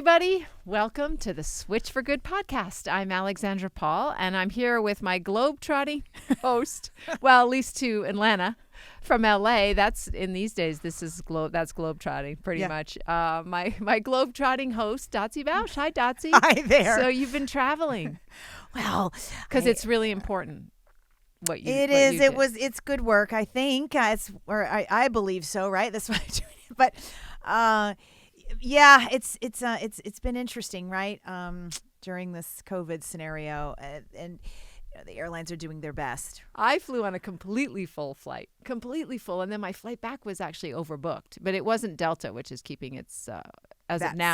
everybody. Welcome to the Switch for Good podcast. I'm Alexandra Paul, and I'm here with my globe-trotting host, well, at least to Atlanta from LA. That's, in these days, that's globe-trotting pretty much. My globe-trotting host, Dotsie Bausch. Hi, Dotsie. Hi there. So you've been traveling. Well, because it's really important. It's good work, I think. I believe so, right? That's what I'm doing. But it's been interesting, right? During this COVID scenario, and the airlines are doing their best. I flew on a completely full flight, and then my flight back was actually overbooked. But it wasn't Delta, which is keeping its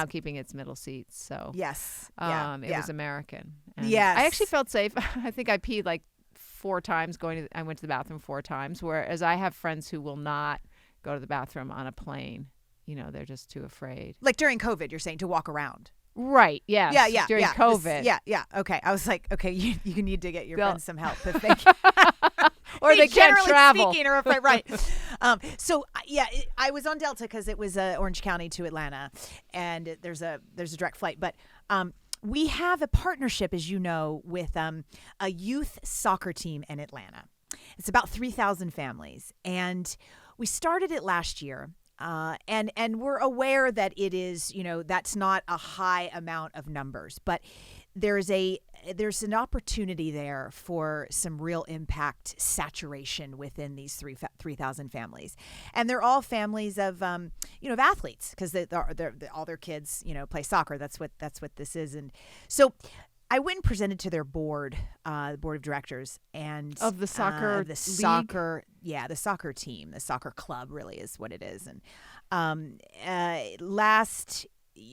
keeping its middle seats. So yes, it was American. And yes, I actually felt safe. I think I peed like 4 times I went to the bathroom 4 times, whereas I have friends who will not go to the bathroom on a plane. You know, they're just too afraid. Like during COVID, you're saying, to walk around. Right. Yes. Yeah. During COVID. Okay. I was like, okay, you need to get your friends some help if they or they can't travel. Speaking, or right. I was on Delta because it was Orange County to Atlanta, and there's a direct flight. But we have a partnership, as you know, with a youth soccer team in Atlanta. It's about 3,000 families, and we started it last year. And we're aware that it is, that's not a high amount of numbers, but there's an opportunity there for some real impact saturation within these 3,000 families. And they're all families of, of athletes, because all their kids, play soccer. That's what this is. And so I went and presented to their board, the board of directors, and of the soccer, the soccer team, the soccer club, really is what it is. And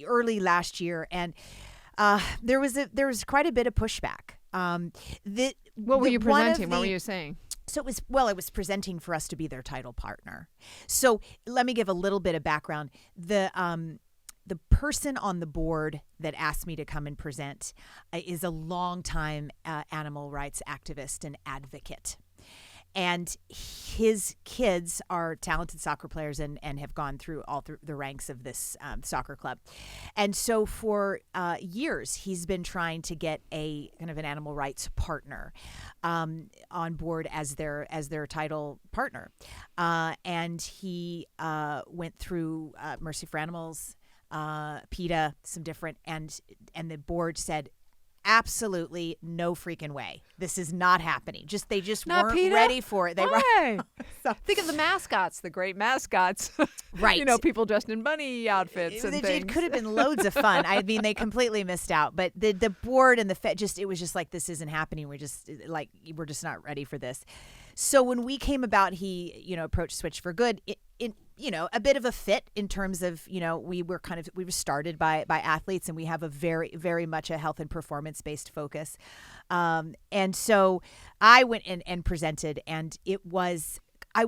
early last year, and there was quite a bit of pushback. What were you presenting? What were you saying? So it was presenting for us to be their title partner. So let me give a little bit of background. The person on the board that asked me to come and present is a longtime animal rights activist and advocate. And his kids are talented soccer players and have gone through the ranks of this soccer club. And so for years, he's been trying to get a kind of an animal rights partner on board as their title partner. And he went through Mercy for Animals, PETA, some different, and the board said, absolutely no freaking way. This is not happening. They just weren't PETA? ready for it. Think of the mascots, the great mascots. Right. People dressed in bunny outfits and things. It could have been loads of fun. I mean, they completely missed out. But the board and it was just like, this isn't happening. We're just not ready for this. So when we came about, he, approached Switch for Good. A bit of a fit in terms of, we were started by athletes, and we have a very, very much a health and performance based focus. And so I went and presented, and it was a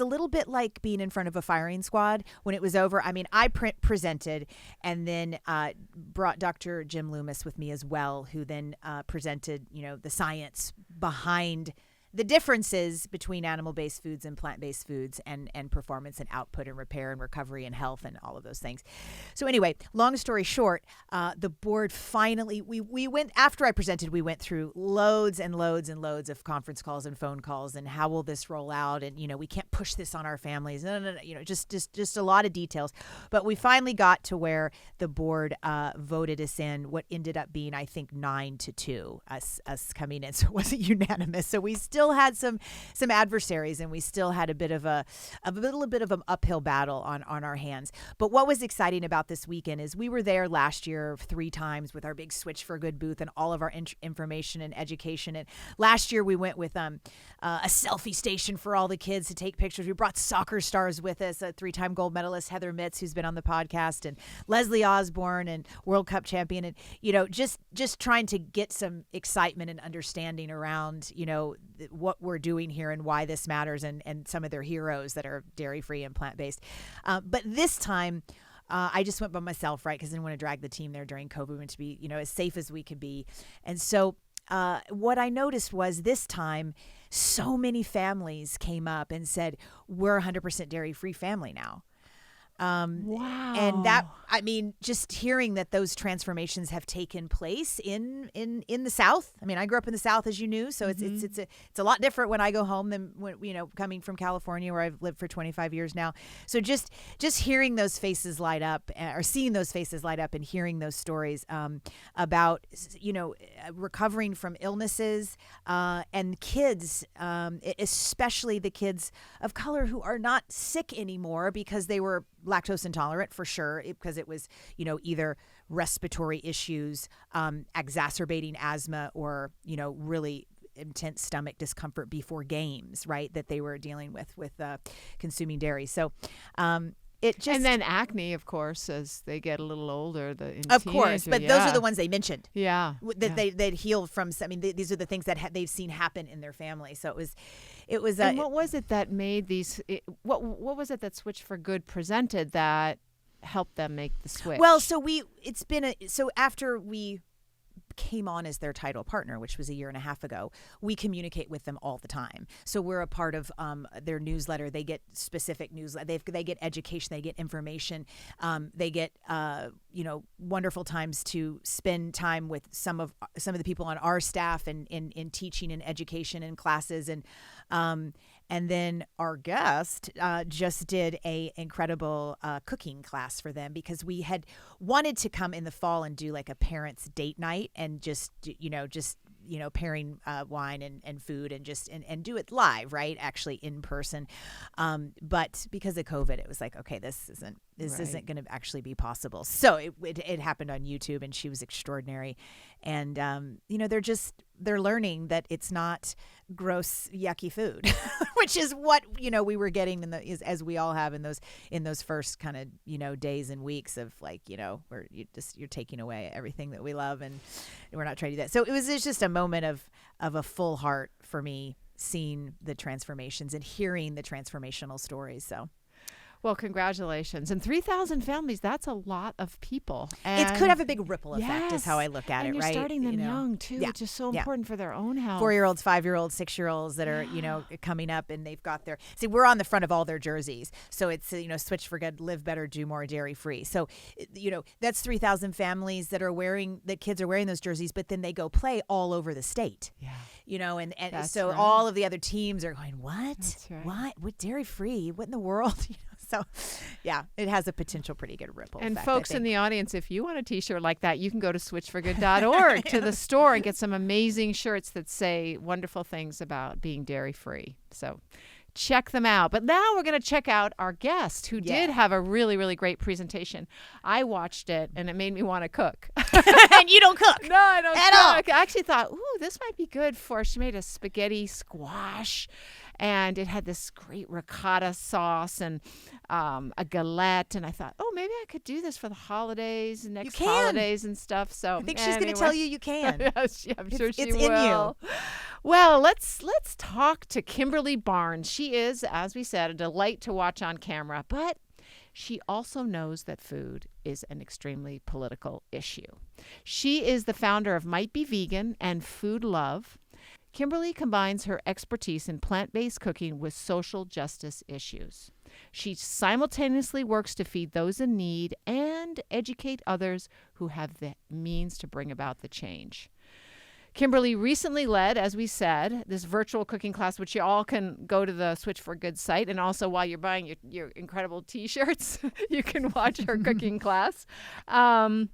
little bit like being in front of a firing squad. When it was over, I mean, I presented, and then brought Dr. Jim Loomis with me as well, who then presented, the science behind the differences between animal-based foods and plant-based foods, and performance and output and repair and recovery and health and all of those things. So anyway, long story short, the board finally, we went, after I presented, we went through loads and loads and loads of conference calls and phone calls, and how will this roll out? And, we can't push this on our families. No, just a lot of details. But we finally got to where the board voted us in, what ended up being, I think, 9-2, us coming in. So it wasn't unanimous. So we still had some adversaries, and we still had a little bit of an uphill battle on our hands. But what was exciting about this weekend is we were there last year 3 times with our big Switch for Good booth and all of our information and education. And last year we went with a selfie station for all the kids to take pictures. We brought soccer stars with us, a 3-time gold medalist Heather Mitz, who's been on the podcast, and Leslie Osborne, and World Cup champion, and just trying to get some excitement and understanding around what we're doing here and why this matters, and some of their heroes that are dairy-free and plant-based. But this time, I just went by myself, right? Because I didn't want to drag the team there during COVID. We went to be, as safe as we could be. And so what I noticed was this time, so many families came up and said, we're 100% dairy-free family now. Wow. And that, I mean, just hearing that those transformations have taken place in the South. I mean, I grew up in the South, as you knew, so it's a lot different when I go home than when, coming from California, where I've lived for 25 years now. So just hearing those faces light up, or seeing those faces light up, and hearing those stories about recovering from illnesses, and kids, especially the kids of color who are not sick anymore because they were lactose intolerant, for sure, because it was, either respiratory issues, exacerbating asthma, or, really intense stomach discomfort before games, right, that they were dealing with consuming dairy. So it just, and then acne, of course, as they get a little older. Of course, but those are the ones they mentioned. Yeah, that they'd healed from. I mean, these are the things that they've seen happen in their family. So it was. And what was it that made these? What was it that Switch for Good presented that helped them make the switch? Well, so after we came on as their title partner, which was a year and a half ago, we communicate with them all the time. So we're a part of their newsletter. They get specific newsletter. They get education. They get information. They get wonderful times to spend time with some of the people on our staff and in teaching and education and classes. And then our guest just did a incredible cooking class for them, because we had wanted to come in the fall and do like a parents' date night and just pairing wine and food and do it live, right? Actually in person. But because of COVID, it was like, okay, this isn't going to actually be possible. So it happened on YouTube, and she was extraordinary. And, they're learning that it's not gross, yucky food, which is what, we were getting as we all have in those first kind of, days and weeks of like, where you're taking away everything that we love, and we're not trying to do that. So it's just a moment of a full heart for me, seeing the transformations and hearing the transformational stories. So. Well, congratulations. And 3,000 families, that's a lot of people. And it could have a big ripple effect, is how I look at it, right? And you're starting them young, too, which is so important for their own health. 4-year-olds, 5-year-olds, 6-year-olds that are, coming up, and they've got see, we're on the front of all their jerseys. So it's, Switch for Good, live better, do more, dairy free. So, that's 3,000 families the kids are wearing those jerseys, but then they go play all over the state. Yeah. And so right. All of the other teams are going, what? That's right. What dairy free? What in the world? So, yeah, it has a potential pretty good ripple and effect, folks in the audience, if you want a T-shirt like that, you can go to switchforgood.org to the store and get some amazing shirts that say wonderful things about being dairy-free. So check them out. But now we're going to check out our guest, who did have a really, really great presentation. I watched it, and it made me want to cook. And you don't cook? No, I don't at all. I actually thought, ooh, this might be good she made a spaghetti squash. And it had this great ricotta sauce and a galette. And I thought, oh, maybe I could do this for the holidays, next holidays and stuff. So I think she's going to tell you can. Yes, I'm sure she will. It's in you. Well, let's talk to Kimberly Barnes. She is, as we said, a delight to watch on camera, but she also knows that food is an extremely political issue. She is the founder of Might Be Vegan and Food Love. Kimberly combines her expertise in plant-based cooking with social justice issues. She simultaneously works to feed those in need and educate others who have the means to bring about the change. Kimberly recently led, as we said, this virtual cooking class, which you all can go to the Switch for Good site. And also, while you're buying your incredible T-shirts, you can watch her cooking class. And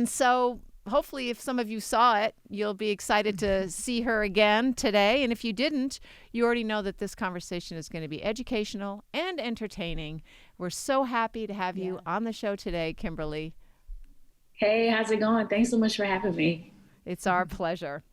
so hopefully, if some of you saw it, you'll be excited to see her again today. And if you didn't, you already know that this conversation is going to be educational and entertaining. We're so happy to have you on the show today, Kimberly. Hey, how's it going? Thanks so much for having me. It's our pleasure.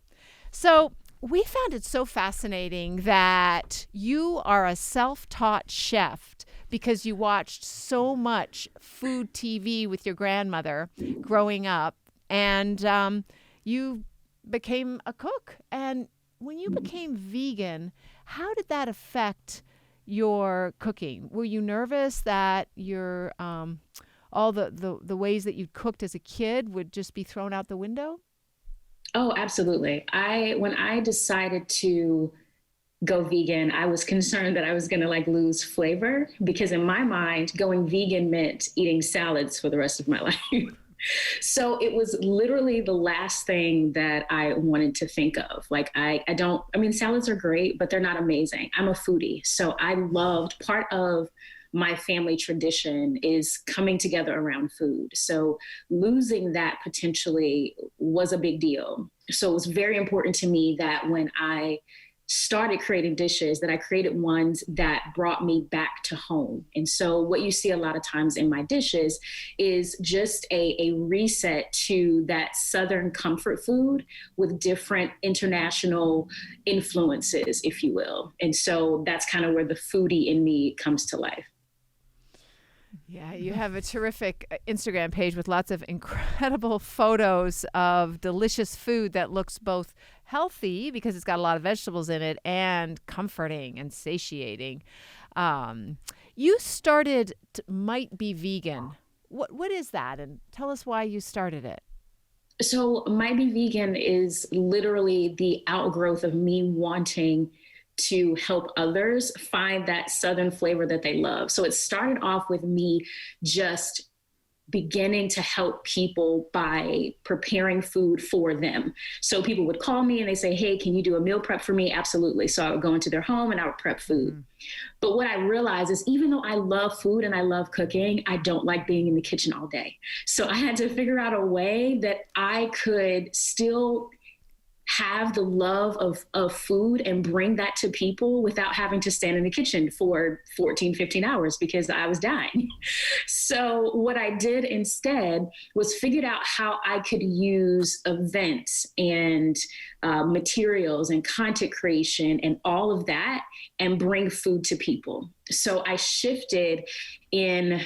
So we found it so fascinating that you are a self-taught chef because you watched so much food TV with your grandmother growing up. And you became a cook. And when you became vegan, how did that affect your cooking? Were you nervous that your all the ways that you cooked as a kid would just be thrown out the window? Oh, absolutely. When I decided to go vegan, I was concerned that I was going to like lose flavor, because in my mind, going vegan meant eating salads for the rest of my life. So it was literally the last thing that I wanted to think of. Like, I mean, salads are great, but they're not amazing. I'm a foodie. So I loved, part of my family tradition is coming together around food. So losing that potentially was a big deal. So it was very important to me that when I started creating dishes, that I created ones that brought me back to home. And so what you see a lot of times in my dishes is just a reset to that Southern comfort food with different international influences, if you will. And so that's kind of where the foodie in me comes to life. Yeah, you have a terrific Instagram page with lots of incredible photos of delicious food that looks both healthy, because it's got a lot of vegetables in it, and comforting and satiating. You started Might Be Vegan. What is that? And tell us why you started it. So Might Be Vegan is literally the outgrowth of me wanting to help others find that Southern flavor that they love. So it started off with me just beginning to help people by preparing food for them. So people would call me and they say, hey, can you do a meal prep for me? Absolutely. So I would go into their home and I would prep food. Mm-hmm. But what I realized is, even though I love food and I love cooking, I don't like being in the kitchen all day. So I had to figure out a way that I could still have the love of food and bring that to people without having to stand in the kitchen for 14, 15 hours because I was dying. So what I did instead was figured out how I could use events and materials and content creation and all of that and bring food to people. So I shifted in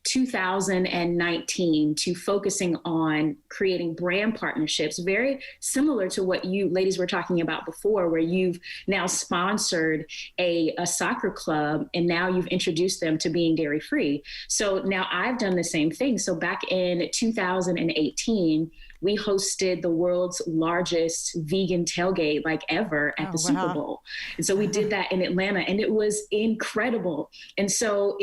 2019 to focusing on creating brand partnerships, very similar to what you ladies were talking about before, where you've now sponsored a soccer club and now you've introduced them to being dairy free. So now I've done the same thing. So back in 2018, we hosted the world's largest vegan tailgate like ever at the Super Bowl. And so we did that in Atlanta and it was incredible. And so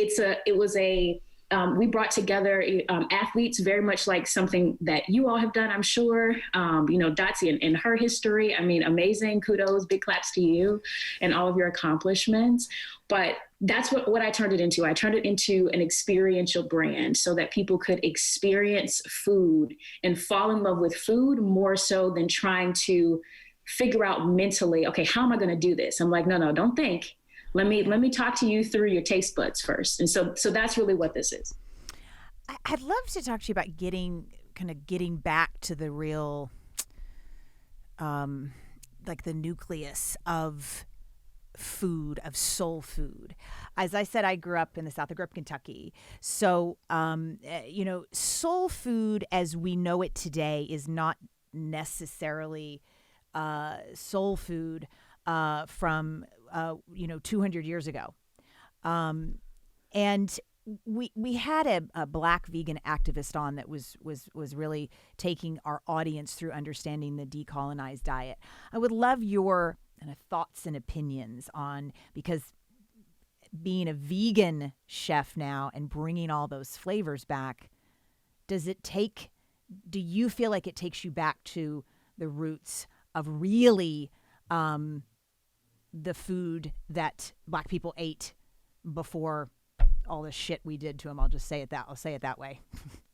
we brought together athletes, very much like something that you all have done, I'm sure. Dotsie and her history, I mean, amazing. Kudos, big claps to you and all of your accomplishments. But that's what I turned it into. I turned it into an experiential brand so that people could experience food and fall in love with food more so than trying to figure out mentally, okay, how am I going to do this? I'm like, no, don't think. Let me talk to you through your taste buds first. And so that's really what this is. I'd love to talk to you about getting back to the real, like the nucleus of food, of soul food. As I said, I grew up in the South. I grew up in Kentucky. So, soul food as we know it today is not necessarily soul food from 200 years ago. And we had a Black vegan activist on that was really taking our audience through understanding the decolonized diet. I would love your thoughts and opinions on, because being a vegan chef now and bringing all those flavors back, do you feel like it takes you back to the roots of really the food that Black people ate before all the shit we did to them? I'll say it that way.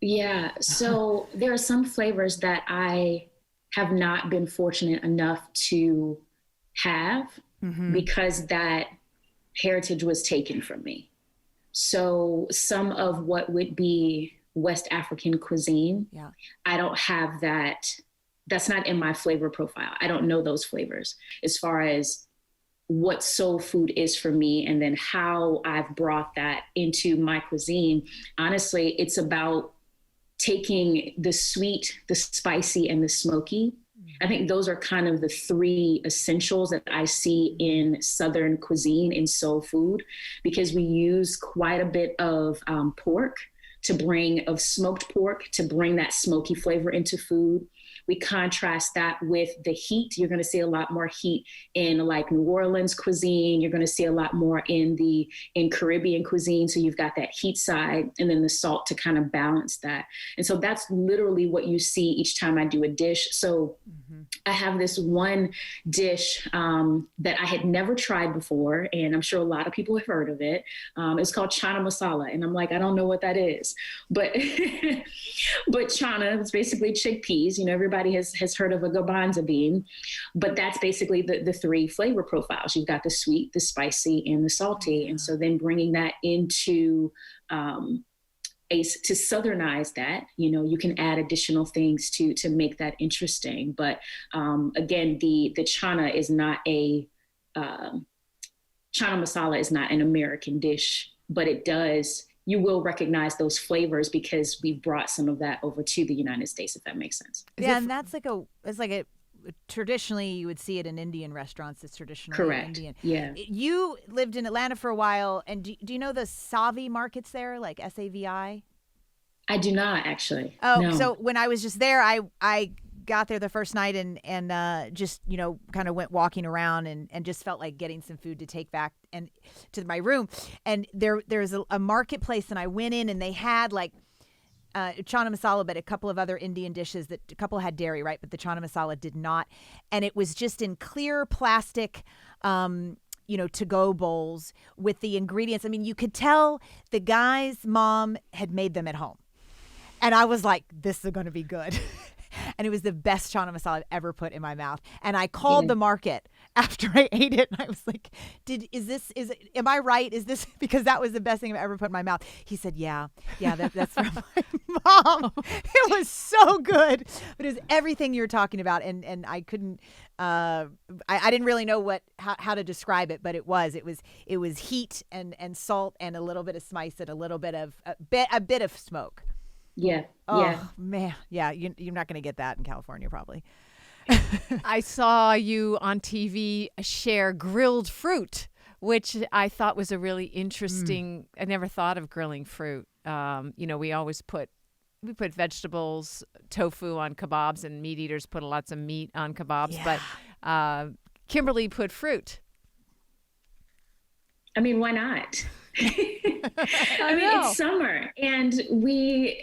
Yeah. So there are some flavors that I have not been fortunate enough to have because that heritage was taken from me. So some of what would be West African cuisine, I don't have that. That's not in my flavor profile. I don't know those flavors as far as what soul food is for me, and then how I've brought that into my cuisine. Honestly, it's about taking the sweet, the spicy, and the smoky. I think those are kind of the three essentials that I see in Southern cuisine, in soul food, because we use quite a bit of smoked pork to bring that smoky flavor into food. we contrast that with the heat. You're going to see a lot more heat in like New Orleans cuisine. You're going to see a lot more in Caribbean cuisine. So you've got that heat side and then the salt to kind of balance that. And so that's literally what you see each time I do a dish. So I have this one dish that I had never tried before, and I'm sure a lot of people have heard of it. It's called chana masala, and I'm like, I don't know what that is, but but chana is basically chickpeas. You know, everybody has heard of a garbanzo bean, but that's basically the three flavor profiles. You've got the sweet, the spicy, and the salty, and so then bringing that into to southernize that, you know, you can add additional things to make that interesting. But again, the chana is not chana masala is not an American dish, but you will recognize those flavors because we've brought some of that over to the United States, if that makes sense. Yeah, and that's traditionally you would see it in Indian restaurants. It's traditionally correct. Indian. Yeah. You lived in Atlanta for a while, and do you know the Savi markets there, like Savi? I do not actually. Oh, no. So when I was just there, I got there the first night and just, you know, kind of went walking around and just felt like getting some food to take back and to my room. And there's a marketplace, and I went in and they had like chana masala, but a couple of other Indian dishes that a couple had dairy, right? But the chana masala did not. And it was just in clear plastic, to-go bowls with the ingredients. I mean, you could tell the guy's mom had made them at home. And I was like, this is going to be good. And it was the best chana masala I've ever put in my mouth. And I called the market after I ate it. And I was like, am I right? Is this, because that was the best thing I've ever put in my mouth. He said, yeah, that's from my mom. It was so good. But it was everything you were talking about. And I couldn't, I didn't really know how to describe it, but it was heat and salt and a little bit of spice and a little bit of, a bit of smoke. Yeah. Oh, yeah. Man. Yeah. You're not going to get that in California, probably. I saw you on TV share grilled fruit, which I thought was a really interesting. I never thought of grilling fruit. We always put vegetables, tofu on kebabs, and meat eaters put lots of meat on kebabs. Yeah. But Kimberly put fruit. I mean, why not? I mean, it's summer, and we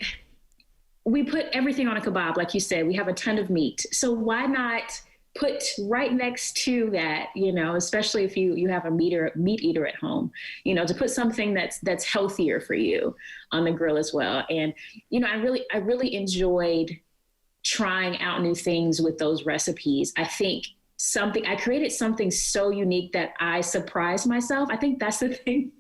put everything on a kebab, like you said. We have a ton of meat, so why not put right next to that? You know, especially if you have a meat eater at home, you know, to put something that's healthier for you on the grill as well. And you know, I really enjoyed trying out new things with those recipes. I created something so unique that I surprised myself. I think that's the thing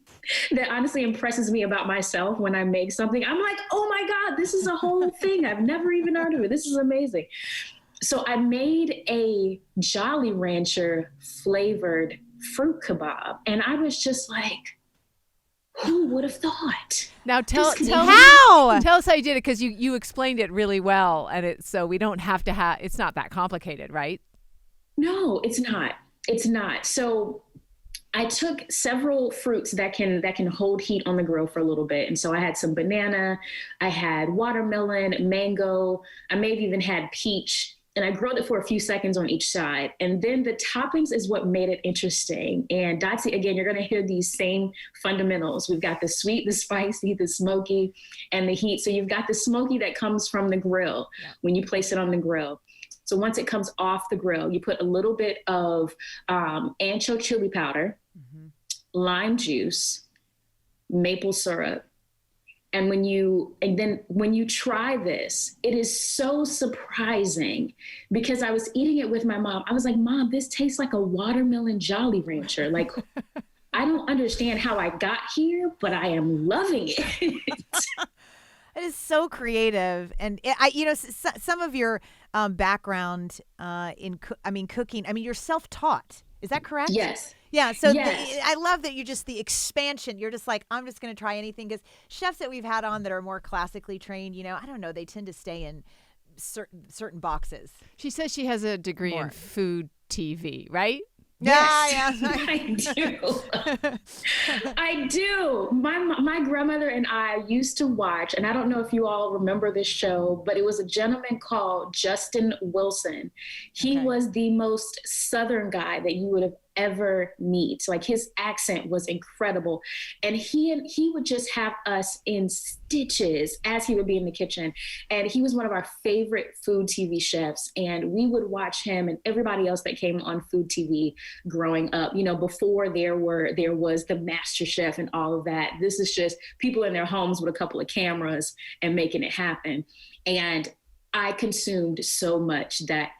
that honestly impresses me about myself when I make something. I'm like, oh my God, this is a whole thing. I've never even heard of it. This is amazing. So I made a Jolly Rancher flavored fruit kebab. And I was just like, who would have thought? Now tell us how you did it, because you explained it really well, and so we don't have to it's not that complicated, right? No, it's not. It's not. So I took several fruits that can hold heat on the grill for a little bit. And so I had some banana, I had watermelon, mango, I may have even had peach, and I grilled it for a few seconds on each side. And then the toppings is what made it interesting. And Dotsie, again, you're going to hear these same fundamentals. We've got the sweet, the spicy, the smoky, and the heat. So you've got the smoky that comes from the grill when you place it on the grill. So once it comes off the grill, you put a little bit of ancho chili powder, lime juice, maple syrup. And when you try this, it is so surprising, because I was eating it with my mom. I was like, Mom, this tastes like a watermelon Jolly Rancher. Like, I don't understand how I got here, but I am loving it. It is so creative. And some of your background in cooking, you're self-taught. Is that correct? Yes. Yeah. So yes. I love that the expansion. You're just like, I'm just going to try anything, because chefs that we've had on that are more classically trained, I don't know, they tend to stay in certain boxes. She says she has a degree in food TV, right? Yes, Yeah. I do. I do. My grandmother and I used to watch, and I don't know if you all remember this show, but it was a gentleman called Justin Wilson. He was the most Southern guy that you would have ever meet. Like his accent was incredible. And he would just have us in stitches as he would be in the kitchen. And he was one of our favorite food TV chefs. And we would watch him and everybody else that came on food TV growing up, you know, before there was the Master Chef and all of that. This is just people in their homes with a couple of cameras and making it happen. And I consumed so much that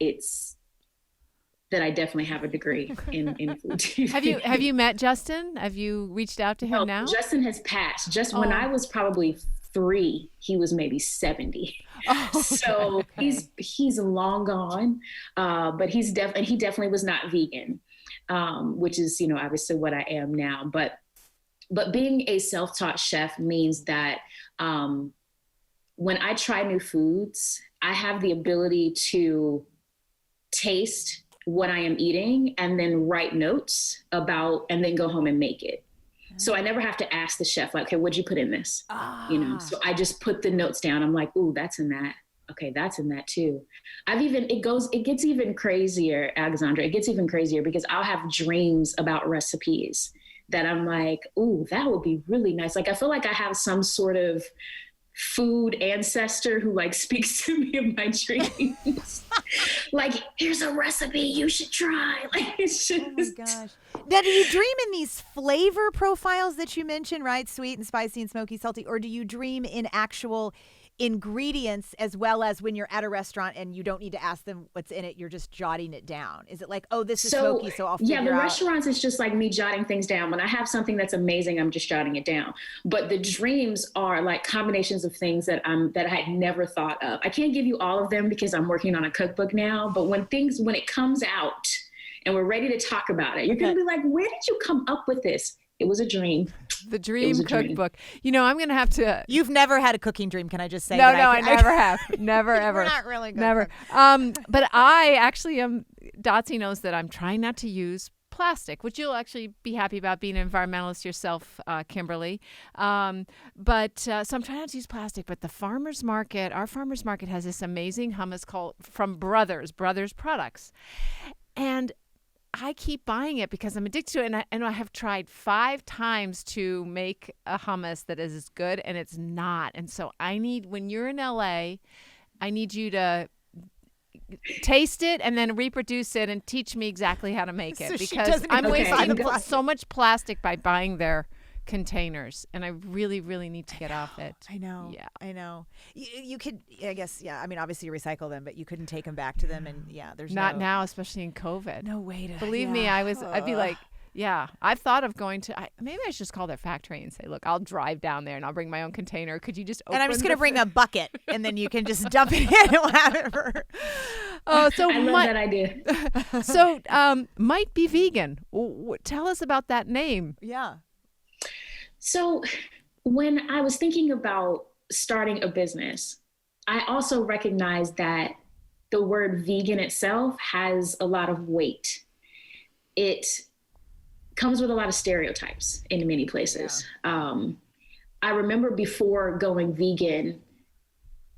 I definitely have a degree in food TV. Have you met Justin? Have you reached out to him now? Justin has passed. Just when I was probably 3, he was maybe 70. So he's long gone. But he definitely was not vegan, which is, you know, obviously what I am now. But being a self-taught chef means that when I try new foods, I have the ability to taste what I am eating and then write notes about, and then go home and make it. So I never have to ask the chef, like, okay, what'd you put in this? You know, so I just put the notes down. I'm like, ooh, that's in that. Okay, that's in that too. It gets even crazier, Alexandra. It gets even crazier because I'll have dreams about recipes that I'm like, ooh, that would be really nice. Like, I feel like I have some sort of food ancestor who like speaks to me in my dreams. Like, here's a recipe you should try. Like, it's just, oh my gosh. Now, do you dream in these flavor profiles that you mentioned, right? Sweet and spicy and smoky, salty, or do you dream in actual ingredients as well as when you're at a restaurant and you don't need to ask them what's in it, you're just jotting it down? Is it like, oh, this is smoky, so I'll figure out? Yeah, the restaurants, it's just like me jotting things down. When I have something that's amazing, I'm just jotting it down. But the dreams are like combinations of things that I had never thought of. I can't give you all of them because I'm working on a cookbook now, but when it comes out and we're ready to talk about it, you're going to be like, where did you come up with this? It was a dream. The dream cookbook. You know, I'm going to have to. You've never had a cooking dream, can I just say? No, I never have. Never, ever. We're not really good. Never. But I actually am. Dotsie knows that I'm trying not to use plastic, which you'll actually be happy about being an environmentalist yourself, Kimberly. So I'm trying not to use plastic. But our farmer's market has this amazing hummus called from Brothers Products, and I keep buying it because I'm addicted to it, and I have tried 5 times to make a hummus that is as good, and it's not. And so when you're in LA, I need you to taste it and then reproduce it and teach me exactly how to make it, because I'm wasting so much plastic by buying their containers, and I really, really need to get off it. I know. Yeah, I know. You could, I guess, yeah. I mean, obviously you recycle them, but you couldn't take them back to them, and there's not now, especially in COVID. No way to. Believe me, I'd be like, yeah. I've thought of going to. Maybe I should just call their factory and say, look, I'll drive down there and I'll bring my own container. Could you just open? And I'm just going to bring a bucket, and then you can just dump it in and we'll have it for. Oh, so I love that idea. So, might be vegan. Tell us about that name. Yeah. So when I was thinking about starting a business, I also recognized that the word vegan itself has a lot of weight. It comes with a lot of stereotypes in many places. Yeah. I remember before going vegan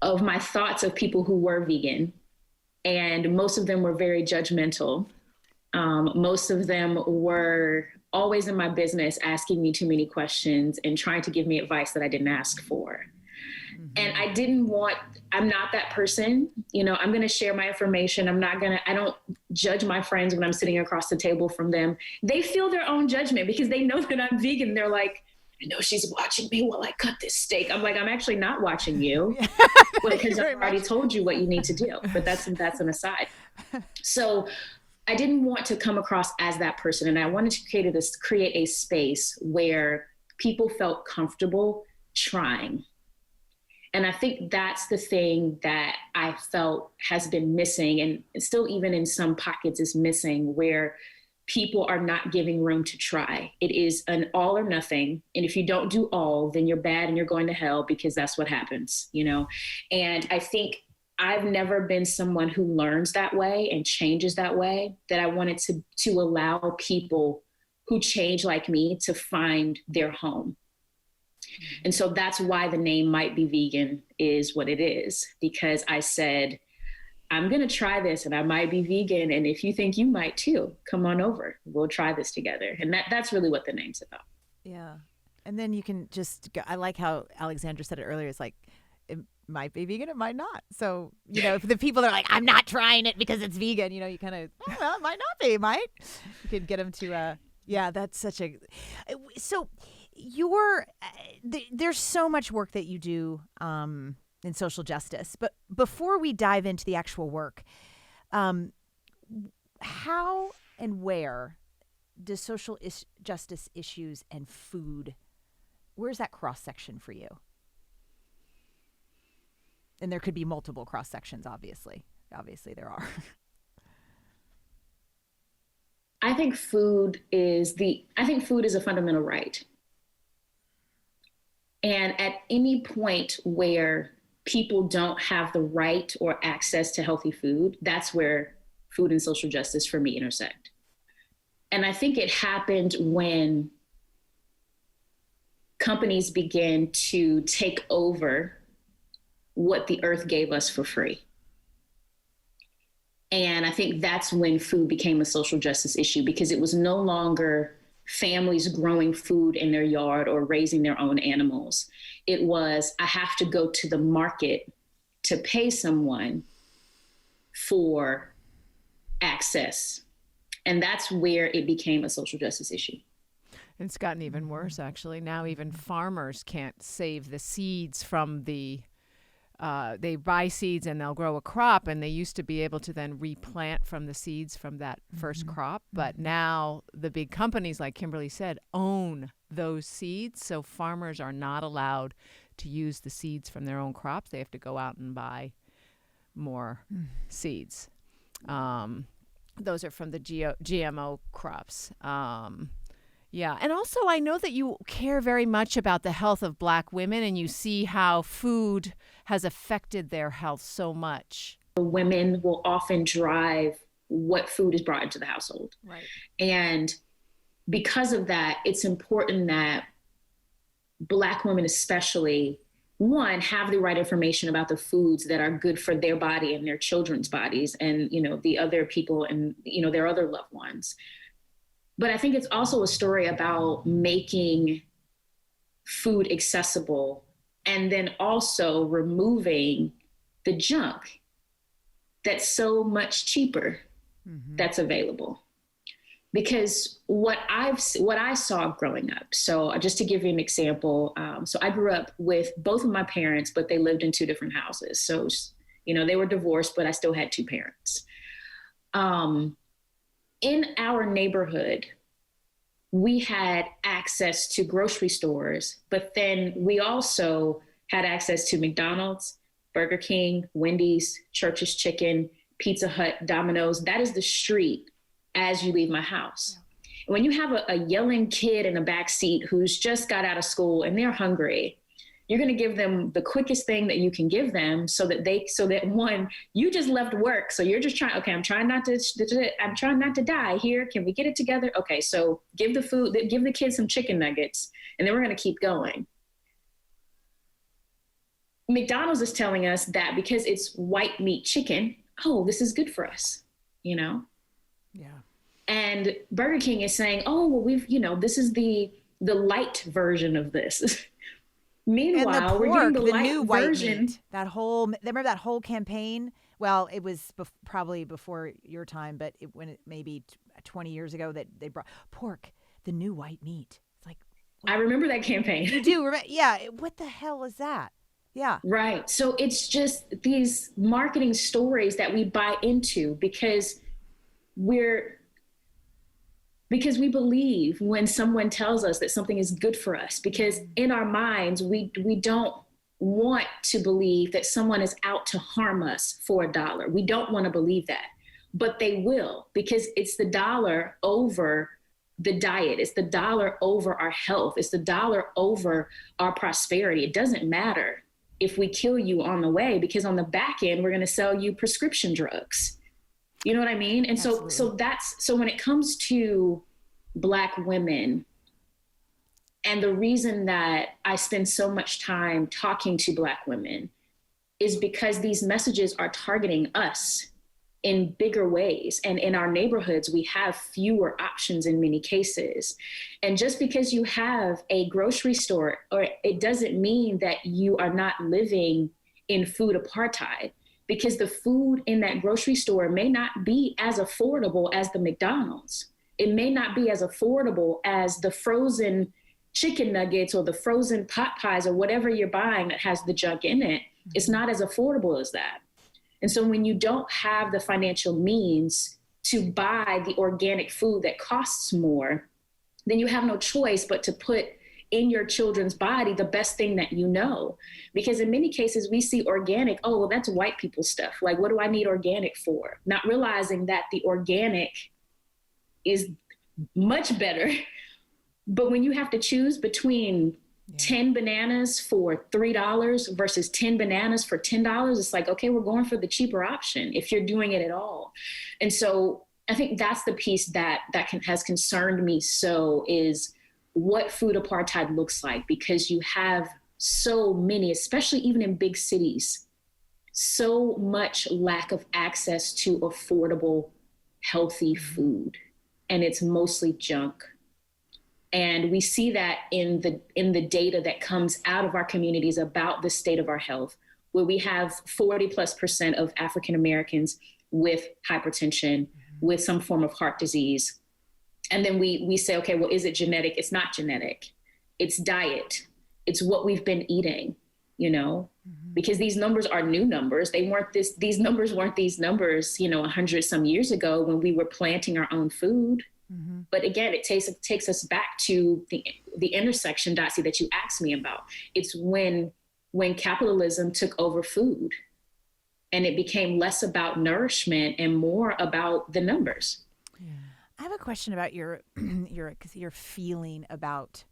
of my thoughts of people who were vegan, and most of them were very judgmental. Most of them were always in my business asking me too many questions and trying to give me advice that I didn't ask for. And I'm not that person. You know, I'm going to share my information. I don't judge my friends when I'm sitting across the table from them. They feel their own judgment because they know that I'm vegan. They're like, I know she's watching me while I cut this steak. I'm like, I'm actually not watching you because I've already told you what you need to do. But that's an aside. So I didn't want to come across as that person. And I wanted to create a space where people felt comfortable trying. And I think that's the thing that I felt has been missing, and still even in some pockets is missing, where people are not giving room to try. It is an all or nothing. And if you don't do all, then you're bad and you're going to hell, because that's what happens, you know? And I think I've never been someone who learns that way and changes that way, that I wanted to allow people who change like me to find their home. And so that's why the name Might Be Vegan is what it is, because I said, I'm going to try this and I might be vegan. And if you think you might too, come on over. We'll try this together. And that's really what the name's about. Yeah. And then you can just go, I like how Alexandra said it earlier. It's like, it might be vegan, it might not. So, if the people are like, I'm not trying it because it's vegan, you kind of, well, it might not be, might. You could get them to, that's such a, so there's so much work that you do in social justice. But before we dive into the actual work, how and where does social justice issues and food, where's that cross section for you? And there could be multiple cross sections, obviously. Obviously there are. I think food is a fundamental right. And at any point where people don't have the right or access to healthy food, that's where food and social justice for me intersect. And I think it happened when companies began to take over what the earth gave us for free. And I think that's when food became a social justice issue, because it was no longer families growing food in their yard or raising their own animals. It was, I have to go to the market to pay someone for access. And that's where it became a social justice issue. It's gotten even worse, actually. Now even farmers can't save the seeds from they buy seeds and they'll grow a crop, and they used to be able to then replant from the seeds from that first crop. But now the big companies, like Kimberly said, own those seeds. So farmers are not allowed to use the seeds from their own crops. They have to go out and buy more seeds. Those are from the GMO crops. Yeah. And also, I know that you care very much about the health of Black women, and you see how food has affected their health so much. Women will often drive what food is brought into the household. Right. And because of that, it's important that Black women especially, one, have the right information about the foods that are good for their body and their children's bodies and, the other people and, their other loved ones. But I think it's also a story about making food accessible and then also removing the junk that's so much cheaper that's available. Because what I saw growing up, so just to give you an example, so I grew up with both of my parents, but they lived in two different houses. So, they were divorced, but I still had two parents. In our neighborhood, we had access to grocery stores, but then we also had access to McDonald's, Burger King, Wendy's, Church's Chicken, Pizza Hut, Domino's. That is the street as you leave my house. Yeah. When you have a yelling kid in the back seat who's just got out of school and they're hungry, you're going to give them the quickest thing that you can give them so that one, you just left work. So you're just trying, okay, I'm trying not to die here. Can we get it together? Okay. So give the kids some chicken nuggets, and then we're going to keep going. McDonald's is telling us that because it's white meat chicken, oh, this is good for us, Yeah. And Burger King is saying, oh, well, this is the light version of this. Meanwhile, and the pork, we're getting the light new white version. Meat, remember that whole campaign? Well, it was probably before your time, but maybe 20 years ago that they brought pork, the new white meat. It's like, I remember that campaign. You do? Yeah. What the hell is that? Yeah. Right. So it's just these marketing stories that we buy into because we believe when someone tells us that something is good for us, because in our minds, we don't want to believe that someone is out to harm us for $1. We don't want to believe that, but they will, because it's the dollar over the diet. It's the dollar over our health. It's the dollar over our prosperity. It doesn't matter if we kill you on the way, because on the back end, we're going to sell you prescription drugs. You know what I mean? And so when it comes to Black women, and the reason that I spend so much time talking to Black women is because these messages are targeting us in bigger ways. And in our neighborhoods, we have fewer options in many cases. And just because you have a grocery store, or it doesn't mean that you are not living in food apartheid, because the food in that grocery store may not be as affordable as the McDonald's. It may not be as affordable as the frozen chicken nuggets or the frozen pot pies or whatever you're buying that has the junk in it. It's not as affordable as that. And so when you don't have the financial means to buy the organic food that costs more, then you have no choice but to put in your children's body the best thing that you know. Because in many cases we see organic, oh, well, that's white people stuff. Like, what do I need organic for? Not realizing that the organic is much better. But when you have to choose between 10 bananas for $3 versus 10 bananas for $10, it's like, okay, we're going for the cheaper option if you're doing it at all. And so I think that's the piece that has concerned me, so is what food apartheid looks like, because you have so many, especially even in big cities, so much lack of access to affordable, healthy food. And it's mostly junk. And we see that in the data that comes out of our communities about the state of our health, where we have 40+% of African Americans with hypertension, with some form of heart disease. And then we say, okay, well, is it genetic? It's not genetic. It's diet. It's what we've been eating, you know, because these numbers are new numbers. These numbers weren't these numbers, 100 some years ago when we were planting our own food. But again, it takes us back to the intersection, Dotsie, that you asked me about. It's when capitalism took over food and it became less about nourishment and more about the numbers. Yeah. I have a question about your feeling about,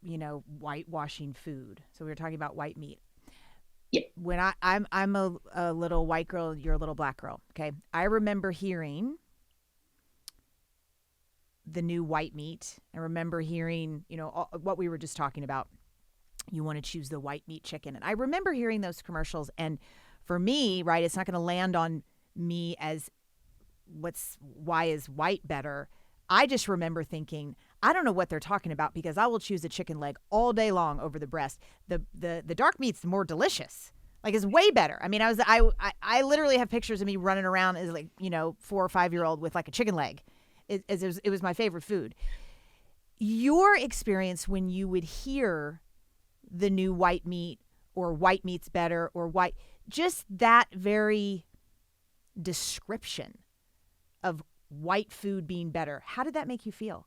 whitewashing food. So we were talking about white meat. Yeah. When I'm a little white girl, you're a little black girl. Okay. I remember hearing the new white meat. I remember hearing, what we were just talking about. You want to choose the white meat chicken. And I remember hearing those commercials. And for me, right, it's not going to land on me as why is white better? I just remember thinking, I don't know what they're talking about, because I will choose a chicken leg all day long over the breast. The dark meat's more delicious. Like, it's way better. I mean, I literally have pictures of me running around as 4 or 5 year old with like a chicken leg. It was my favorite food. Your experience when you would hear the new white meat, or white meat's better, or white, just that very description of white food being better, how did that make you feel?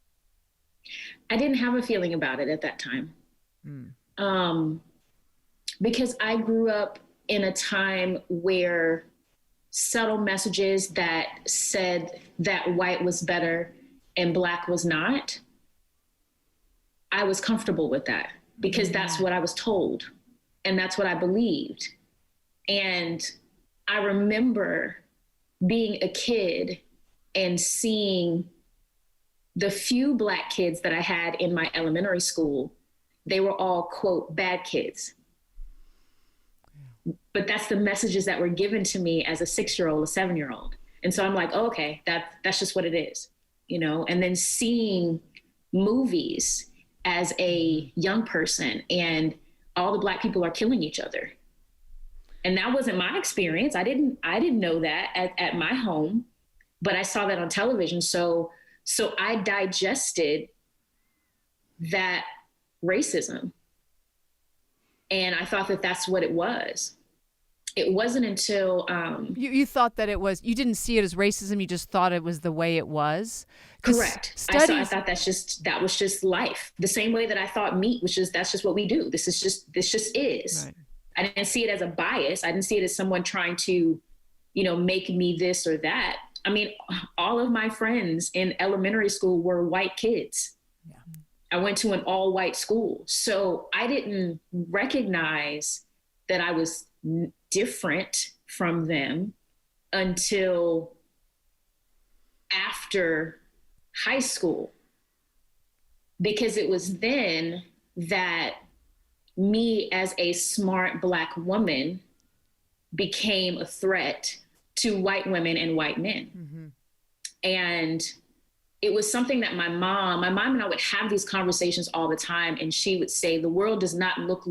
I didn't have a feeling about it at that time. Because I grew up in a time where subtle messages that said that white was better and black was not, I was comfortable with that, because that's what I was told and that's what I believed. And I remember being a kid and seeing the few black kids that I had in my elementary school. They were all, quote, bad kids. But that's the messages that were given to me as a 6-year-old, a 7-year-old. And so I'm like, oh, okay, that's just what it is, and then seeing movies as a young person and all the black people are killing each other. And that wasn't my experience. I didn't know that at my home, but I saw that on television. So I digested that racism. And I thought that that's what it was. It wasn't until you thought that it was. You didn't see it as racism. You just thought it was the way it was. Correct. I thought that was just life. The same way that I thought meat was that's just what we do. This just is. Right. I didn't see it as a bias. I didn't see it as someone trying to, make me this or that. I mean, all of my friends in elementary school were white kids. Yeah. I went to an all-white school, so I didn't recognize that I was different from them until after high school, because it was then that me as a smart Black woman became a threat to white women and white men. Mm-hmm. And it was something that my mom and I would have these conversations all the time. And she would say, the world is not what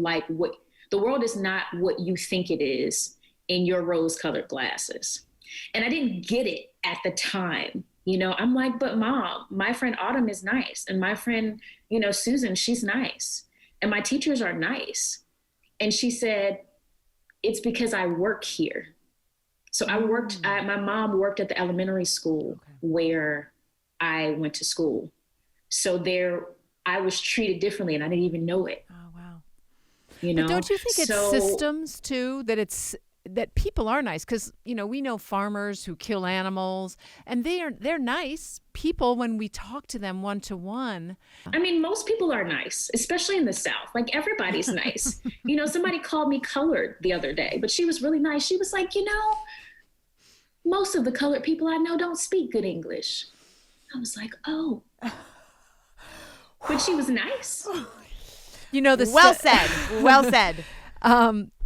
you think it is in your rose-colored glasses. And I didn't get it at the time. You know, I'm like, but Mom, my friend Autumn is nice. And my friend, you know, Susan, she's nice. And my teachers are nice. And she said, it's because I work here. So my mom worked at the elementary school where I went to school. So there, I was treated differently and I didn't even know it. Oh, wow. You know, but don't you think it's systems too, that people are nice? Because, you know, we know farmers who kill animals and they're nice people when we talk to them one-to-one. I mean, most people are nice, especially in the South. Like, everybody's nice. You know, somebody called me colored the other day, but she was really nice. She was like, you know, most of the colored people I know don't speak good English. I was like, oh. But she was nice. You know, well said. Well said.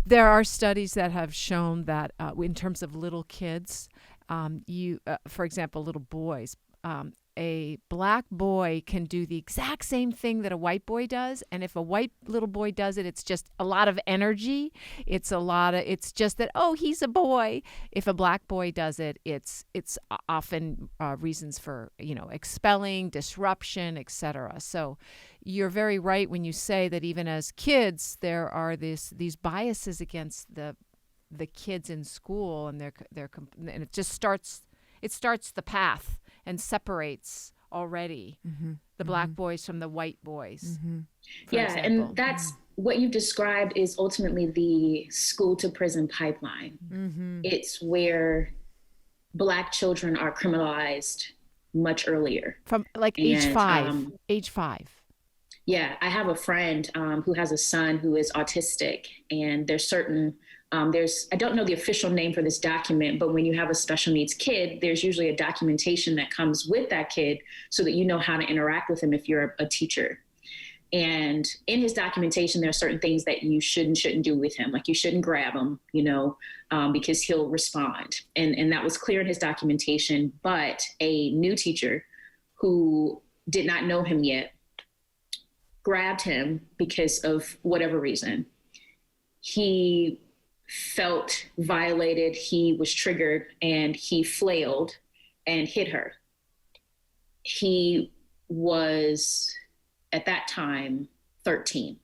There are studies that have shown that in terms of little kids, for example, little boys, a Black boy can do the exact same thing that a white boy does. And if a white little boy does it, it's just a lot of energy. It's just that, oh, he's a boy. If a Black boy does it, it's often reasons for, you know, expelling, disruption, etc. So you're very right when you say that even as kids, there are these biases against the kids in school, and and it just starts the path and separates already the Black boys from the white boys. Yeah, example. and that's what you've described is ultimately the school to prison pipeline. It's where Black children are criminalized much earlier. From like age 5. Age 5. Yeah, I have a friend who has a son who is autistic, and there's certain I don't know the official name for this document, but when you have a special needs kid, there's usually a documentation that comes with that kid so that you know how to interact with him if you're a teacher. And in his documentation, there are certain things that you shouldn't do with him. Like, you shouldn't grab him, you know, because he'll respond. And that was clear in his documentation. But a new teacher who did not know him yet grabbed him because of whatever reason. He felt violated, he was triggered, and he flailed and hit her. He was, at that time, 13.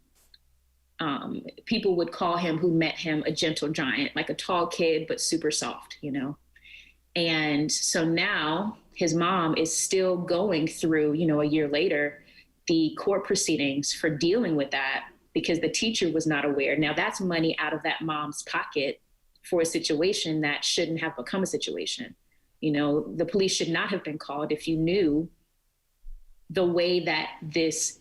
People would call him, who met him, a gentle giant, like a tall kid, but super soft, you know? And so now his mom is still going through, you know, a year later, the court proceedings for dealing with that, because the teacher was not aware. Now, that's money out of that mom's pocket for a situation that shouldn't have become a situation. You know, the police should not have been called if you knew the way that this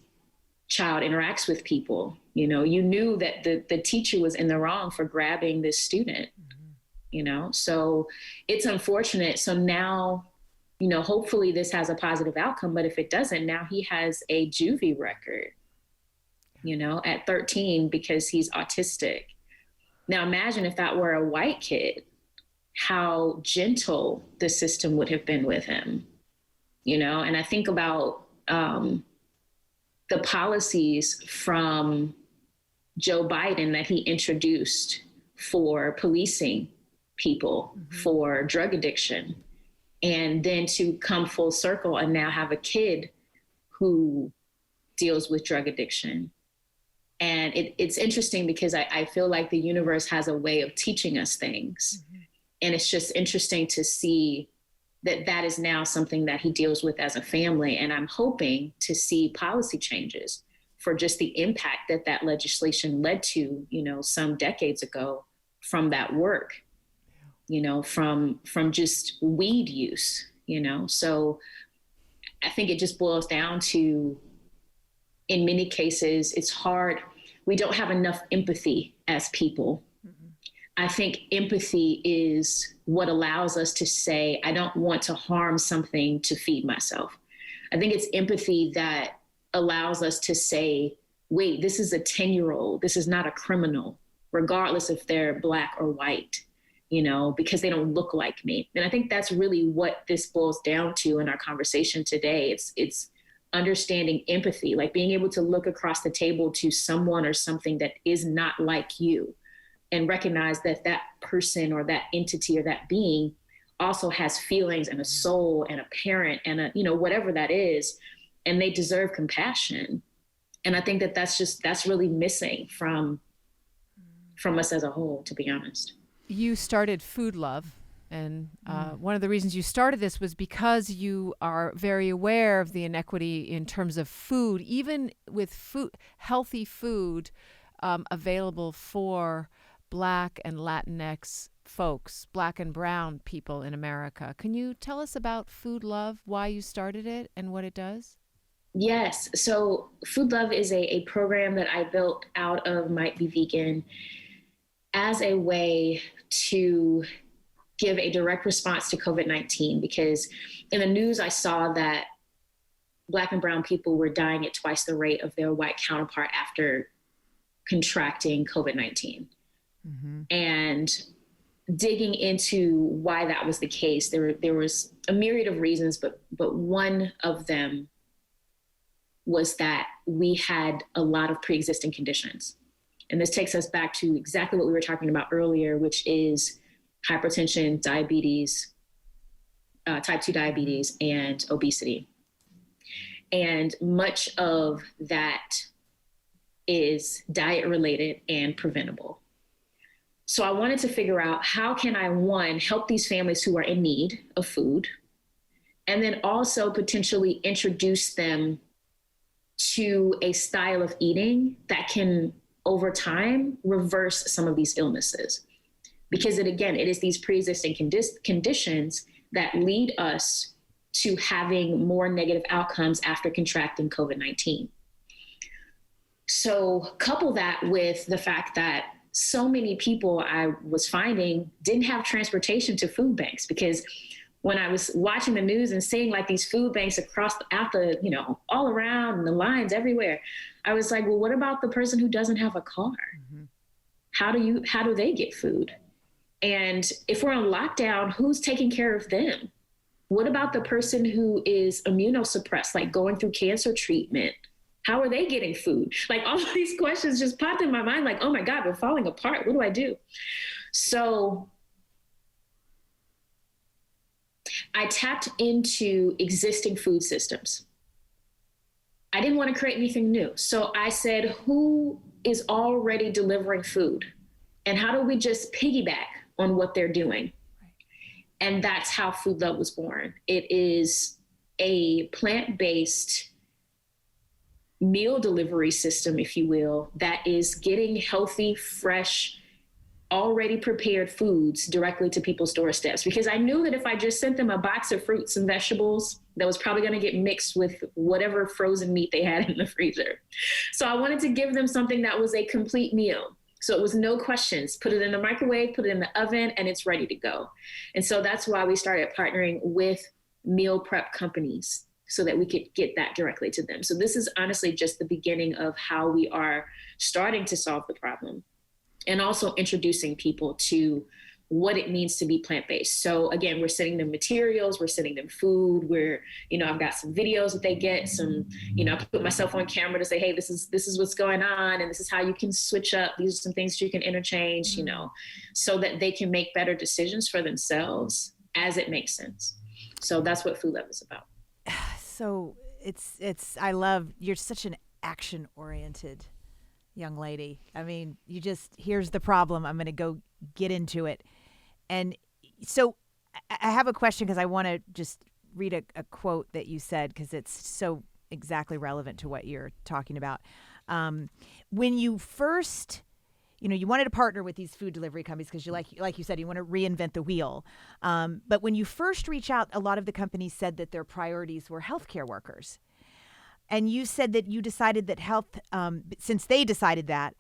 child interacts with people. You know, you knew that the teacher was in the wrong for grabbing this student, you know? So it's unfortunate. So now, you know, hopefully this has a positive outcome, but if it doesn't, now he has a juvie record, you know, at 13, because he's autistic. Now imagine if that were a white kid, how gentle the system would have been with him, you know? And I think about the policies from Joe Biden that he introduced for policing people for drug addiction, and then to come full circle and now have a kid who deals with drug addiction. And it's interesting because I feel like the universe has a way of teaching us things. And it's just interesting to see that is now something that he deals with as a family. And I'm hoping to see policy changes for just the impact that legislation led to, you know, some decades ago from that work, you know, from just weed use, you know. So I think it just boils down to, in many cases, it's hard. We don't have enough empathy as people I think empathy is what allows us to say, I don't want to harm something to feed myself. I think it's empathy that allows us to say, wait, this is a 10-year-old. This is not a criminal, regardless if they're Black or white, because they don't look like me. And I think that's really what this boils down to in our conversation today. It's understanding empathy, like being able to look across the table to someone or something that is not like you, and recognize that that person or that entity or that being also has feelings and a soul and a parent and whatever that is, and they deserve compassion. And I think that that's really missing from us as a whole, to be honest. You started Food Love, and one of the reasons you started this was because you are very aware of the inequity in terms of food, even with healthy food available for Black and Latinx folks, Black and brown people in America. Can you tell us about Food Love, why you started it and what it does? Yes. So Food Love is a program that I built out of Might Be Vegan as a way to give a direct response to COVID-19, because in the news I saw that Black and brown people were dying at twice the rate of their white counterpart after contracting COVID-19. Mm-hmm. And digging into why that was the case, there was a myriad of reasons, but one of them was that we had a lot of pre-existing conditions. And this takes us back to exactly what we were talking about earlier, which is hypertension, diabetes, type 2 diabetes, and obesity. And much of that is diet related and preventable. So I wanted to figure out, how can I, one, help these families who are in need of food, and then also potentially introduce them to a style of eating that can, over time, reverse some of these illnesses. Because it is these pre-existing conditions that lead us to having more negative outcomes after contracting COVID-19. So couple that with the fact that so many people I was finding didn't have transportation to food banks, because when I was watching the news and seeing like these food banks all around, and the lines everywhere, I was like, well, what about the person who doesn't have a car? Mm-hmm. How do they get food? And if we're on lockdown, who's taking care of them? What about the person who is immunosuppressed, like going through cancer treatment? How are they getting food? Like, all of these questions just popped in my mind, like, oh my God, we're falling apart. What do I do? So I tapped into existing food systems. I didn't want to create anything new. So I said, who is already delivering food? And how do we just piggyback on what they're doing? Right. And that's how Food Love was born. It is a plant-based meal delivery system, if you will, that is getting healthy, fresh, already prepared foods directly to people's doorsteps. Because I knew that if I just sent them a box of fruits and vegetables, that was probably going to get mixed with whatever frozen meat they had in the freezer. So I wanted to give them something that was a complete meal. So it was no questions. Put it in the microwave, put it in the oven, and it's ready to go. And so that's why we started partnering with meal prep companies, so that we could get that directly to them. So this is honestly just the beginning of how we are starting to solve the problem, and also introducing people to what it means to be plant-based. So again, we're sending them materials, we're sending them food, I've got some videos that they get, I put myself on camera to say, hey, this is what's going on, and this is how you can switch up. These are some things you can interchange, so that they can make better decisions for themselves as it makes sense. So that's what Food Love is about. So I love, you're such an action-oriented young lady. I mean, here's the problem. I'm going to go get into it. And so I have a question, because I want to just read a quote that you said, because it's so exactly relevant to what you're talking about. When you first, you wanted to partner with these food delivery companies because like you said, you want to reinvent the wheel. But when you first reach out, a lot of the companies said that their priorities were healthcare workers. And you said that you decided that health, since they decided that,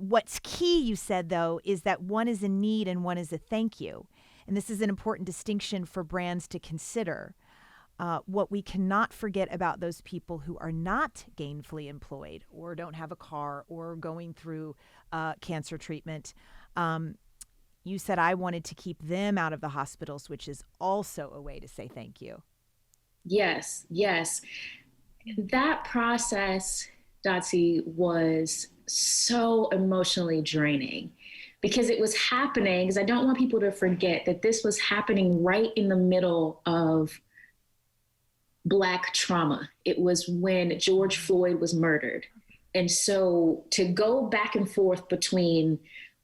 What's key, you said, though, is that one is a need and one is a thank you. And this is an important distinction for brands to consider. What we cannot forget about those people who are not gainfully employed or don't have a car or going through cancer treatment. You said I wanted to keep them out of the hospitals, which is also a way to say thank you. Yes, yes. That process, Dotsie, was so emotionally draining because it was happening, because I don't want people to forget that this was happening right in the middle of Black trauma. It was when George Floyd was murdered. And so to go back and forth between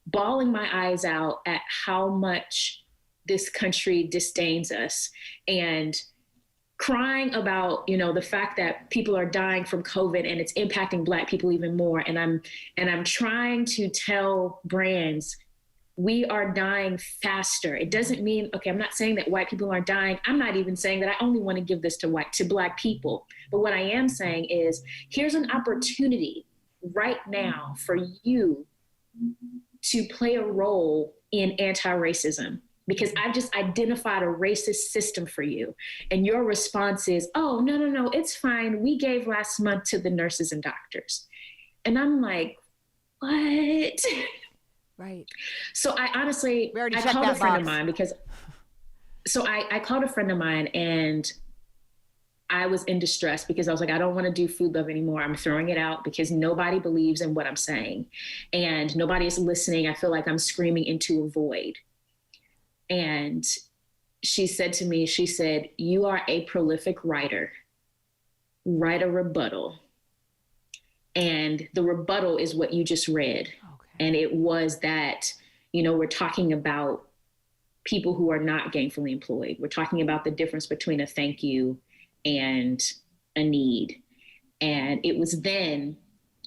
bawling my eyes out at how much this country disdains us and crying about, the fact that people are dying from COVID and it's impacting Black people even more. And I'm trying to tell brands, we are dying faster. It doesn't mean, okay, I'm not saying that white people aren't dying. I'm not even saying that I only want to give this to Black people. But what I am saying is, here's an opportunity right now for you to play a role in anti-racism, because I've just identified a racist system for you. And your response is, oh, no, it's fine. We gave last month to the nurses and doctors. And I'm like, what? Right. So I honestly, I called a friend of mine I called a friend of mine and I was in distress because I was like, I don't want to do Food Love anymore. I'm throwing it out because nobody believes in what I'm saying and nobody is listening. I feel like I'm screaming into a void. And she said to me, you are a prolific writer. Write a rebuttal. And the rebuttal is what you just read. And it was that, we're talking about people who are not gainfully employed. We're talking about the difference between a thank you and a need. And it was then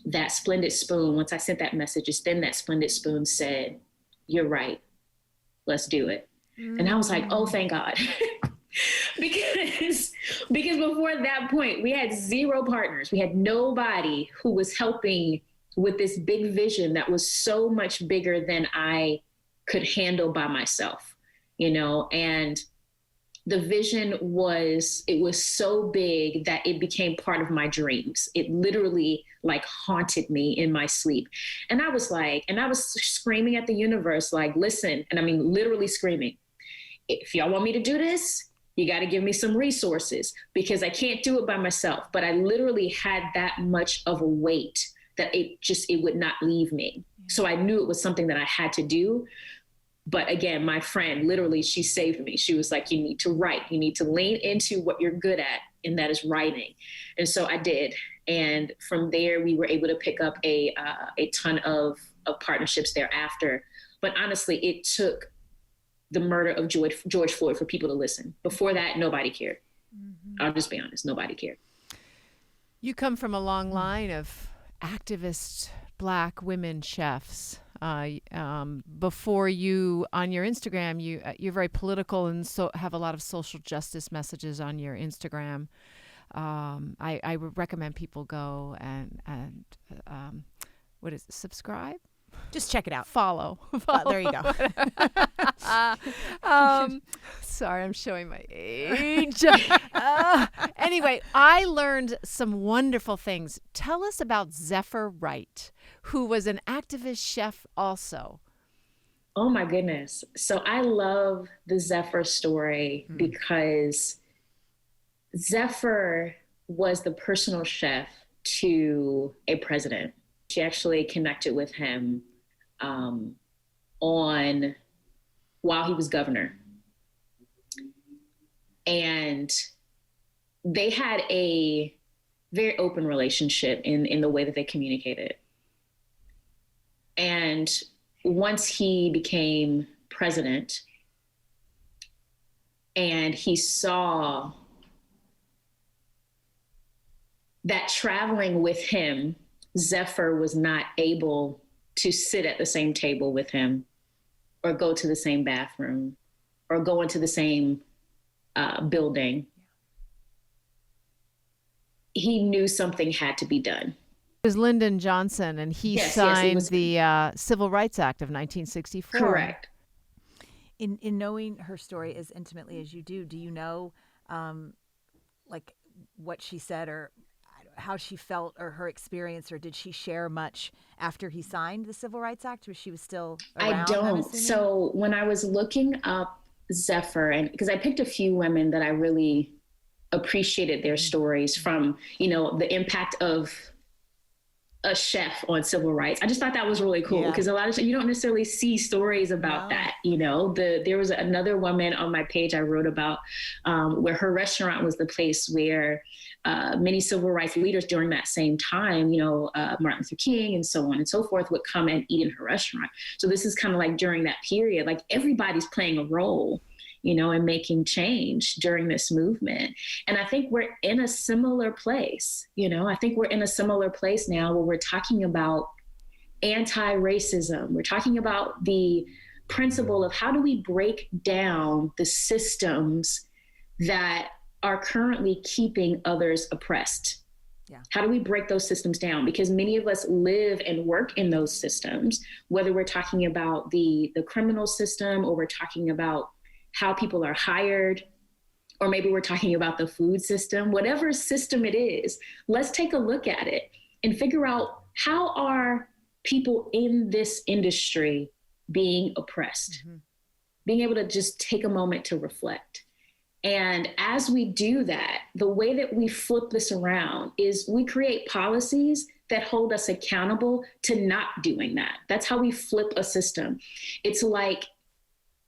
that Splendid Spoon, once I sent that message, it's then that Splendid Spoon said, you're right, let's do it. And I was like, oh, thank God. because before that point, we had zero partners. We had nobody who was helping with this big vision that was so much bigger than I could handle by myself, and the vision was so big that it became part of my dreams. It literally haunted me in my sleep. And I was screaming at the universe, listen, and I mean, literally screaming, if y'all want me to do this, you got to give me some resources because I can't do it by myself. But I literally had that much of a weight that it would not leave me. So I knew it was something that I had to do. But again, my friend, literally, she saved me. She was like, you need to write. You need to lean into what you're good at, and that is writing. And so I did. And from there, we were able to pick up a ton of partnerships thereafter. But honestly, it took the murder of George Floyd for people to listen. Before that, nobody cared. Mm-hmm. I'll just be honest, nobody cared. You come from a long line of activist Black women chefs. Before you, on your Instagram, you're very political and so have a lot of social justice messages on your Instagram. I would recommend people go and what is it, subscribe? Just check it out. Follow. There you go. Sorry, I'm showing my age. Anyway, I learned some wonderful things. Tell us about Zephyr Wright, who was an activist chef also. Oh my goodness. So I love the Zephyr story because Zephyr was the personal chef to a president. She actually connected with him while he was governor. And they had a very open relationship in the way that they communicated. And once he became president and he saw that traveling with him, Zephyr was not able to sit at the same table with him or go to the same bathroom or go into the same building. He knew something had to be done. It was Lyndon Johnson, and he signed the Civil Rights Act of 1964. Correct. In knowing her story as intimately as you do you know, like what she said or how she felt or her experience, or did she share much after he signed the Civil Rights Act? Was she still around? I don't. So when I was looking up Zephyr, and because I picked a few women that I really appreciated their stories from, the impact of a chef on civil rights. I just thought that was really cool because a lot of times you don't necessarily see stories about that. There was another woman on my page I wrote about where her restaurant was the place where many civil rights leaders during that same time, Martin Luther King and so on and so forth, would come and eat in her restaurant. So this is kind of like during that period, like everybody's playing a role, and making change during this movement. And I think we're in a similar place, I think we're in a similar place now where we're talking about anti-racism. We're talking about the principle of how do we break down the systems that are currently keeping others oppressed. Yeah. How do we break those systems down? Because many of us live and work in those systems, whether we're talking about the criminal system or we're talking about how people are hired, or maybe we're talking about the food system, whatever system it is, let's take a look at it and figure out how are people in this industry being oppressed, being able to just take a moment to reflect. And as we do that, the way that we flip this around is we create policies that hold us accountable to not doing that. That's how we flip a system.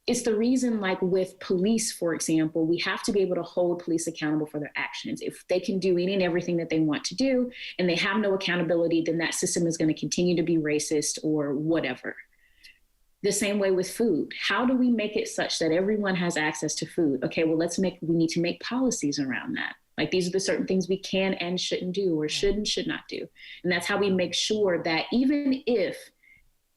It's the reason, like with police, for example, we have to be able to hold police accountable for their actions. If they can do any and everything that they want to do and they have no accountability, then that system is going to continue to be racist or whatever. The same way with food. How do we make it such that everyone has access to food? Okay, well, we need to make policies around that. Like these are the certain things we can and shouldn't do or should and should not do. And that's how we make sure that even if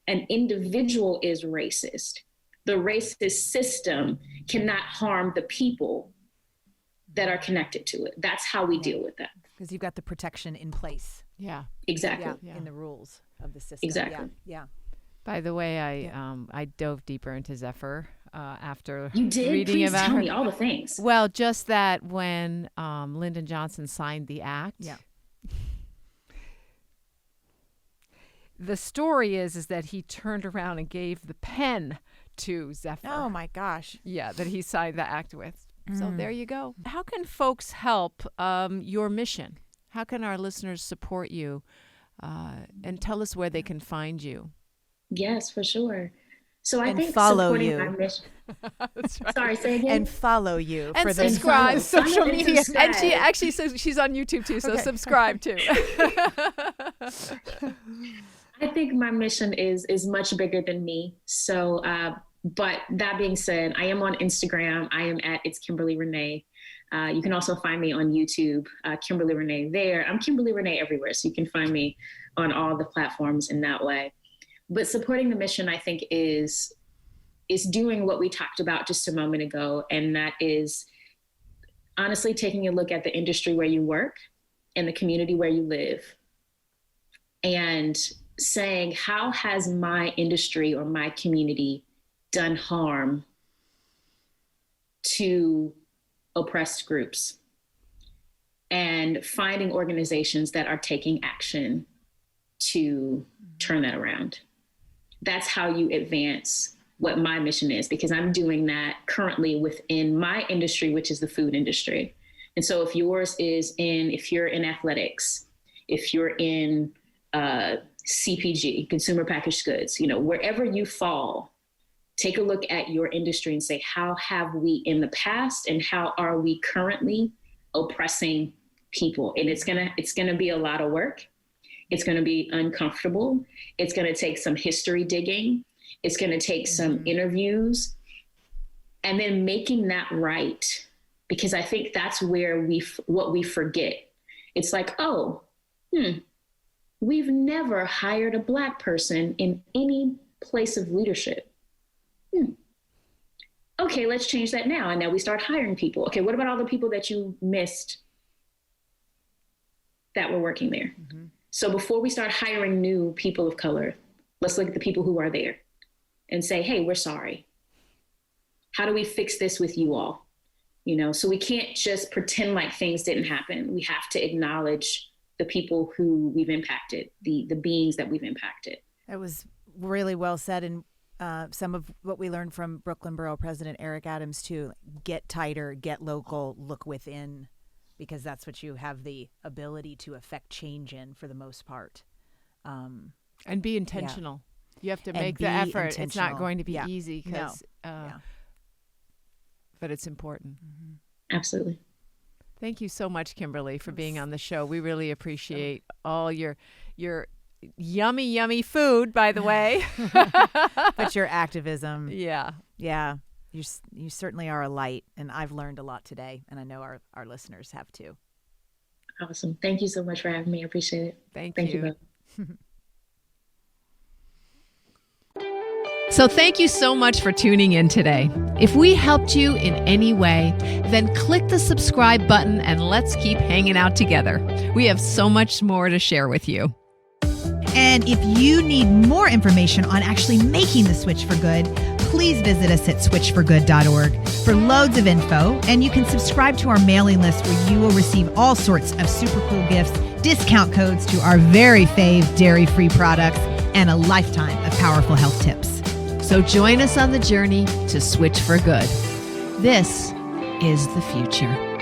an individual is racist, the racist system cannot harm the people that are connected to it. That's how we deal with that. Because you've got the protection in place. Yeah. Exactly. Yeah. In the rules of the system. Exactly. Yeah. By the way, I dove deeper into Zephyr after you did? reading Please about tell her. me all the things. Well, just that when Lyndon Johnson signed the act. Yeah. The story is that he turned around and gave the pen to Zephyr. Oh my gosh. Yeah, that he signed the act with. So there you go. How can folks help your mission? How can our listeners support you? And tell us where they can find you. Yes, for sure. So I think follow supporting you. my mission. That's right. Sorry, say again. And follow you and for subscribe. Social media. Subscribe. And she actually says she's on YouTube too, so subscribe too. I think my mission is much bigger than me. So, but that being said, I am on Instagram. I am at It's Kimberly Renee. You can also find me on YouTube, Kimberly Renee there. I'm Kimberly Renee everywhere, so you can find me on all the platforms in that way. But supporting the mission, I think, is doing what we talked about just a moment ago, and that is honestly taking a look at the industry where you work and the community where you live and saying, how has my industry or my community done harm to oppressed groups? And finding organizations that are taking action to turn that around. That's how you advance what my mission is, because I'm doing that currently within my industry, which is the food industry. And so if yours is if you're in athletics, if you're in CPG, consumer packaged goods, wherever you fall, take a look at your industry and say, how have we in the past and how are we currently oppressing people? And it's gonna be a lot of work. It's going to be uncomfortable. It's going to take some history digging. It's going to take some interviews and then making that right. Because I think that's where what we forget. It's like, we've never hired a Black person in any place of leadership. Okay, let's change that now. And now we start hiring people. Okay, what about all the people that you missed that were working there? So before we start hiring new people of color, let's look at the people who are there and say, hey, we're sorry. How do we fix this with you all? So we can't just pretend like things didn't happen. We have to acknowledge the people who we've impacted, the beings that we've impacted. That was really well said. And some of what we learned from Brooklyn Borough President Eric Adams too, get tighter, get local, look within, because that's what you have the ability to affect change in for the most part. And be intentional. Yeah. You have to make the effort. It's not going to be easy because, but it's important. Mm-hmm. Absolutely. Thank you so much, Kimberly, for being on the show. We really appreciate all your yummy, yummy food, by the way. But your activism. Yeah. Yeah. You certainly are a light, and I've learned a lot today, and I know our listeners have too. Awesome. Thank you so much for having me. I appreciate it. Thank you both. So thank you so much for tuning in today. If we helped you in any way, then click the subscribe button and let's keep hanging out together. We have so much more to share with you. And if you need more information on actually making the switch for good, please visit us at switchforgood.org for loads of info. And you can subscribe to our mailing list where you will receive all sorts of super cool gifts, discount codes to our very fave dairy-free products, and a lifetime of powerful health tips. So join us on the journey to switch for good. This is the future.